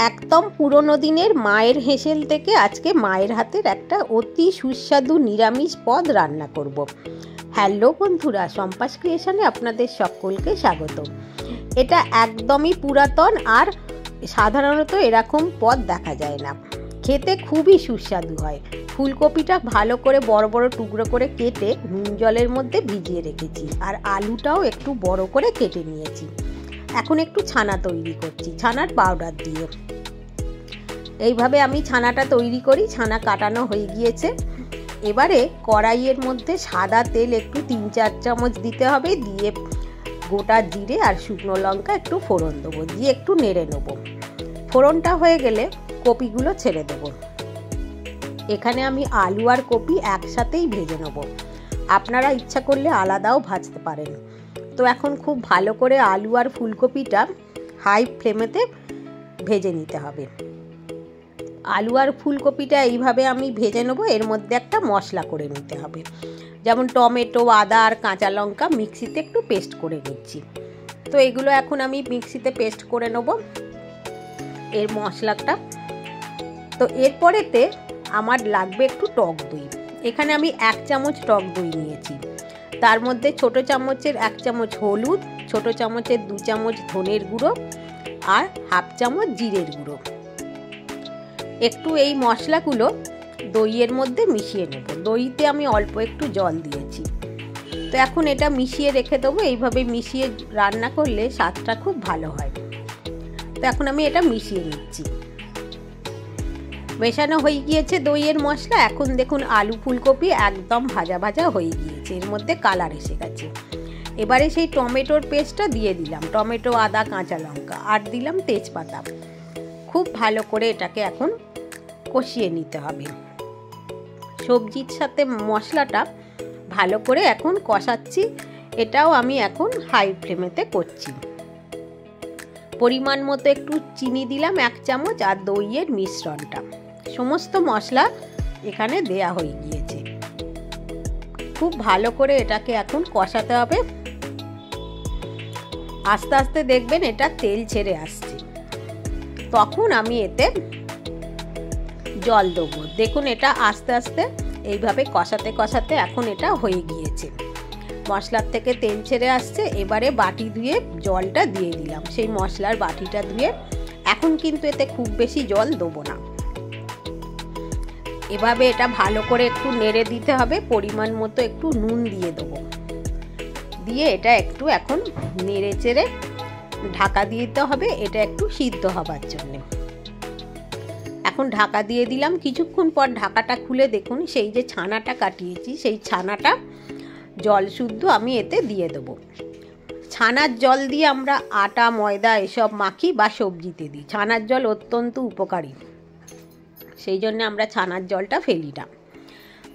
একদম পুরনো দিনের মায়ের হেসেল থেকে আজকে মায়ের হাতের একটা অতি সুস্বাদু নিরামিষ পদ রান্না করব। হ্যালো বন্ধুরা, সম্পাস ক্রিয়েশনে আপনাদের সকলকে স্বাগত। এটা একদমই পুরাতন আর সাধারণত এরকম পদ দেখা যায় না। খেতে খুবই সুস্বাদু হয়। ফুলকপিটা ভালো করে বড় বড় টুকরো করে কেটে নুন জলের মধ্যে ভিজিয়ে রেখেছি, আর আলুটাও একটু বড় করে কেটে নিয়েছি। এখন একটু ছানা তৈরি করছি ছানার পাউডার দিয়ে। এইভাবে আমি ছানাটা তৈরি করি। ছানা কাটানো হয়ে গিয়েছে। এবারে কড়াইয়ের মধ্যে সাদা তেল একটু 3-4 চামচ দিতে হবে, দিয়ে গোটা জিরে আর শুকনো লঙ্কা একটু ফোড়ন দেবো, দিয়ে একটু নেড়ে নেবো। ফোড়নটা হয়ে গেলে কপিগুলো ছেড়ে দেবো। এখানে আমি আলু আর কপি একসাথেই ভেজে নেবো। আপনারা ইচ্ছা করলে আলাদাও ভাজতে পারেন। তো এখন খুব ভালো করে আলু আর ফুলকপিটা হাই ফ্লেমেতে ভেজে নিতে হবে। আলু আর ফুলকপিটা এইভাবে আমি ভেজে নেবো। এর মধ্যে একটা মশলা করে নিতে হবে, যেমন টমেটো, আদা আর কাঁচা লঙ্কা মিক্সিতে একটু পেস্ট করে নিচ্ছি। তো এগুলো এখন আমি মিক্সিতে পেস্ট করে নেব, এর মশলাটা। তো এরপরেতে আমার লাগবে একটু টক দই। এখানে আমি 1 চামচ টক দই নিয়েছি। তার মধ্যে ছোট চামচের 1 চামচ হলুদ, ছোট চামচের 2 চামচ ধনের গুঁড়ো আর 1/2 চামচ জিরের গুঁড়ো। একটু এই মশলাগুলো দইয়ের মধ্যে মিশিয়ে নেব। দইতে আমি অল্প একটু জল দিয়েছি। তো এখন এটা মিশিয়ে রেখে দেবো। এইভাবে মিশিয়ে রান্না করলে স্বাদটা খুব ভালো হয়। তো এখন আমি এটা মিশিয়ে নিচ্ছি। মেশানো হয়ে গিয়েছে দইয়ের মশলা। এখন দেখুন আলু ফুলকপি একদম ভাজা ভাজা হয়ে গিয়েছে, এর মধ্যে কালার এসে গেছে। এবারে সেই টমেটোর পেস্টটা দিয়ে দিলাম, টমেটো, আদা, কাঁচা লঙ্কা, আর দিলাম তেজপাতা। খুব ভালো করে এটাকে এখন কষিয়ে নিতে হবে। সবজির সাথে মশলাটা ভালো করে এখন কষাচ্ছি। এটাও আমি এখন হাই ফ্লেমেতে করছি। পরিমাণ মতো একটু চিনি দিলাম 1 চামচ, আর দইয়ের মিশ্রণটা, সমস্ত মশলা এখানে দেয়া হয়ে গিয়েছে। খুব ভালো করে এটাকে এখন কষাতে হবে। আস্তে আস্তে দেখবেন এটা তেল ছেড়ে আসছে, তখন আমি এতে জল দেবো। দেখুন এটা আস্তে আস্তে এইভাবে কষাতে কষাতে এখন এটা হয়ে গিয়েছে, মশলার থেকে তেল ছেড়ে আসছে। এবারে বাটি ধুয়ে জলটা দিয়ে দিলাম, সেই মশলার বাটিটা ধুয়ে। এখন কিন্তু এতে খুব বেশি জল দেবো না। এভাবে এটা ভালো করে একটু নেড়ে দিতে হবে। পরিমাণ মতো একটু নুন দিয়ে দেবো, দিয়ে এটা একটু এখন নেড়ে চেড়ে ঢাকা দিতে হবে, এটা একটু সিদ্ধ হবার জন্য। এখন ঢাকা দিয়ে দিলাম। কিছুক্ষণ পর ঢাকাটা খুলে দেখুন সেই যে ছানাটা কাটিয়েছি, সেই ছানাটা জল শুদ্ধ আমি এতে দিয়ে দেবো। ছানার জল দিয়ে আমরা আটা, ময়দা এসব মাখি বা সবজিতে দিই। ছানার জল অত্যন্ত উপকারী, সেই জন্য আমরা ছানার জলটা ফেলি না।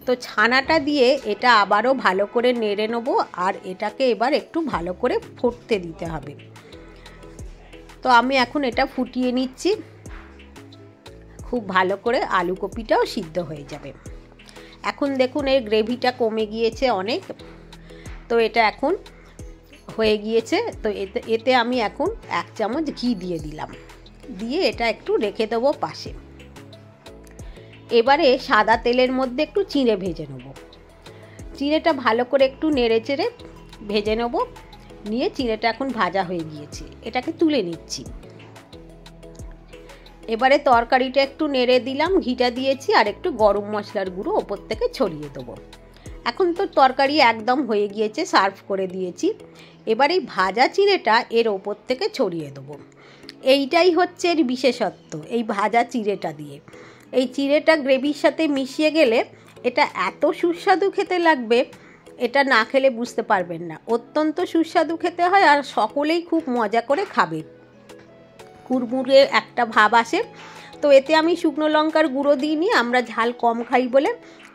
তো ছানাটা দিয়ে এটা আবারও ভালো করে নেড়ে নেবো, আর এটাকে এবার একটু ভালো করে ফুটতে দিতে হবে। তো আমি এখন এটা ফুটিয়ে নিচ্ছি। খুব ভালো করে আলু কপিটাও সিদ্ধ হয়ে যাবে। এখন দেখুন এর গ্রেভিটা কমে গিয়েছে অনেক। তো এটা এখন হয়ে গিয়েছে। তো এতে আমি এখন 1 চামচ ঘি দিয়ে দিলাম, দিয়ে এটা একটু রেখে দেবো পাশে। এবারে সাদা তেলের মধ্যে একটু চিঁড়ে ভেজে নেব। চিঁড়েটা ভালো করে একটু নেড়ে চেড়ে ভেজে নেব। নিয়ে চিঁড়েটা এখন ভাজা হয়ে গিয়েছে, এটাকে তুলে নিচ্ছি। এবারে তরকারিটা একটু নেড়ে দিলাম, ঘিটা দিয়েছি, আর একটু গরম মশলার গুঁড়ো ওপর থেকে ছড়িয়ে দেবো। এখন তো তরকারি একদম হয়ে গিয়েছে, সার্ভ করে দিয়েছি। এবার এই ভাজা চিঁড়েটা এর ওপর থেকে ছড়িয়ে দেবো। এইটাই হচ্ছে এর বিশেষত্ব, এই ভাজা চিঁড়েটা দিয়ে। এই চিঁড়েটা গ্রেভির সাথে মিশিয়ে গেলে এটা এত সুস্বাদু খেতে লাগবে, এটা না খেলে বুঝতে পারবেন না। অত্যন্ত সুস্বাদু খেতে হয়, আর সকলেই খুব মজা করে খাবে। কুড়মুড়ে একটা ভাব আসে। তো এতে আমি শুকনো লঙ্কার গুঁড়ো দিইনি, আমরা ঝাল কম খাই বলে।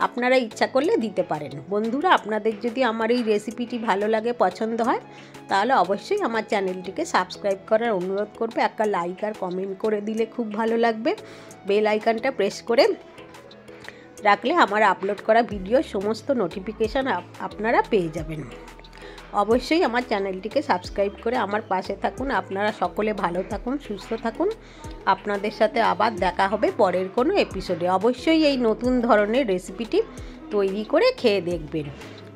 আপনারা ইচ্ছা করলে দিতে পারেন। বন্ধুরা, আপনাদের যদি আমার এই রেসিপিটি ভালো লাগে, পছন্দ হয়, তাহলে অবশ্যই আমার চ্যানেলটিকে সাবস্ক্রাইব করার অনুরোধ করবে। একটা লাইক আর কমেন্ট করে দিলে খুব ভালো লাগবে। বেল আইকনটা প্রেস করে রাখলে আমার আপলোড করা ভিডিওর সমস্ত নোটিফিকেশান আপনারা পেয়ে যাবেন। অবশ্যই আমার চ্যানেলটিকে সাবস্ক্রাইব করে আমার পাশে থাকুন। আপনারা সকলে ভালো থাকুন, সুস্থ থাকুন। আপনাদের সাথে আবার দেখা হবে পরের কোনো এপিসোডে। অবশ্যই এই নতুন ধরনের রেসিপিটি তৈরি করে খেয়ে দেখবেন।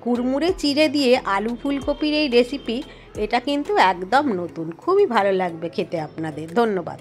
কুড়মুড়ে চিড়ে দিয়ে আলু ফুলকপির এই রেসিপি, এটা কিন্তু একদম নতুন, খুবই ভালো লাগবে খেতে আপনাদের। ধন্যবাদ।